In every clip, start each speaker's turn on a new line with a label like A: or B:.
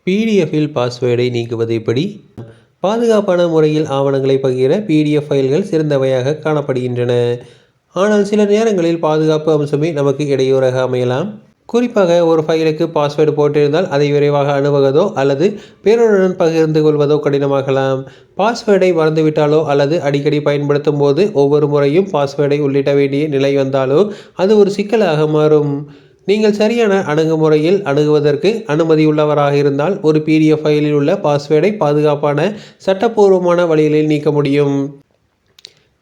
A: பிடிஎஃப்பில் பாஸ்வேர்டை நீக்குவது எப்படி? பாதுகாப்பான முறையில் ஆவணங்களை பகிர பிடிஎஃப் ஃபைல்கள் சிறந்தவையாக காணப்படுகின்றன. ஆனால் சில நேரங்களில் பாதுகாப்பு அம்சமே நமக்கு இடையூறாக அமையலாம். குறிப்பாக ஒரு ஃபைலுக்கு பாஸ்வேர்டு போட்டிருந்தால் அதை விரைவாக அணுகுவதோ அல்லது பிறருடன் பகிர்ந்து கொள்வதோ கடினமாகலாம். பாஸ்வேர்டை மறந்துவிட்டாலோ அல்லது அடிக்கடி பயன்படுத்தும் போது ஒவ்வொரு முறையும் பாஸ்வேர்டை உள்ளிட வேண்டிய நிலை வந்தாலோ அது ஒரு சிக்கலாக மாறும். நீங்கள் சரியான அணுகுமுறையில் அணுகுவதற்கு அனுமதியுள்ளவராக இருந்தால் ஒரு பிடிஎஃப் ஃபைலில் உள்ள பாஸ்வேர்டை பாதுகாப்பான சட்டப்பூர்வமான வழிகளில் நீக்க முடியும்.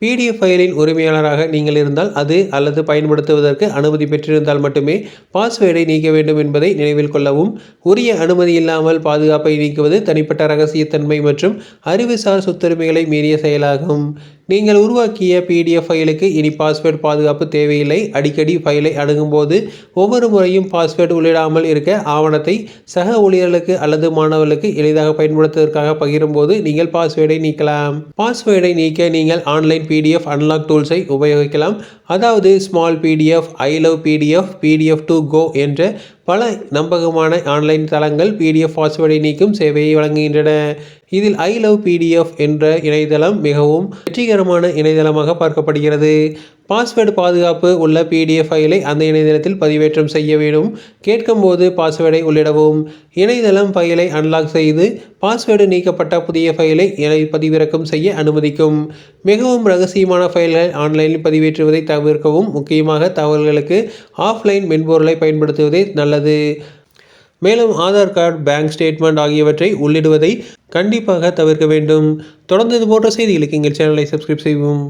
A: பிடிஎஃப் ஃபைலின் உரிமையாளராக நீங்கள் இருந்தால் அது அல்லது பயன்படுத்துவதற்கு அனுமதி பெற்றிருந்தால் மட்டுமே பாஸ்வேர்டை நீக்க வேண்டும் என்பதை நினைவில் கொள்ளவும். உரிய அனுமதி இல்லாமல் பாதுகாப்பை நீக்குவது தனிப்பட்ட இரகசியத்தன்மை மற்றும் அறிவுசார் சொத்துரிமைகளை மீறிய செயலாகும். நீங்கள் உருவாக்கிய பிடிஎஃப் ஃபைலுக்கு இனி பாஸ்வேர்டு பாதுகாப்பு தேவையில்லை. அடிக்கடி ஃபைலை அணுகும்போது ஒவ்வொரு முறையும் பாஸ்வேர்டு உள்ளிடாமல் இருக்க ஆவணத்தை சக ஊழியர்களுக்கு அல்லது மாணவர்களுக்கு எளிதாக பயன்படுத்துவதற்காக பகிரும்போது நீங்கள் பாஸ்வேர்டை நீக்கலாம். பாஸ்வேர்டை நீக்க நீங்கள் ஆன்லைன் பிடிஎஃப் அன்லாக் டூல்ஸை உபயோகிக்கலாம். அதாவது small PDF, I love PDF, PDF to go என்ற பல நம்பகமான ஆன்லைன் தளங்கள் பிடிஎஃப் பாஸ்வேர்டை நீக்கும் சேவையை வழங்குகின்றன. இதில் ஐ லவ் பிடிஎஃப் என்ற இணையதளம் மிகவும் வெற்றிகரமான இணையதளமாக பார்க்கப்படுகிறது. பாஸ்வேர்டு பாதுகாப்பு உள்ள பிடிஎஃப் ஃபைலை அந்த இணையதளத்தில் பதிவேற்றம் செய்ய வேண்டும். கேட்கும்போது பாஸ்வேர்டை உள்ளிடவும். இணையதளம் ஃபைலை அன்லாக் செய்து பாஸ்வேர்டு நீக்கப்பட்ட புதிய ஃபைலை பதிவிறக்கம் செய்ய அனுமதிக்கும். மிகவும் ரகசியமான ஃபைல்கள் ஆன்லைனில் பதிவேற்றுவதை தவிர்க்கவும். முக்கியமாக தகவல்களுக்கு ஆஃப்லைன் மென்பொருளை பயன்படுத்துவதே நல்லது. மேலும் ஆதார் கார்டு, பேங்க் ஸ்டேட்மெண்ட் ஆகியவற்றை உள்ளிடுவதை கண்டிப்பாக தவிர்க்க வேண்டும். தொடர்ந்து இது போன்ற செய்திகளுக்கு எங்கள் சேனலை சப்ஸ்கிரைப் செய்வோம்.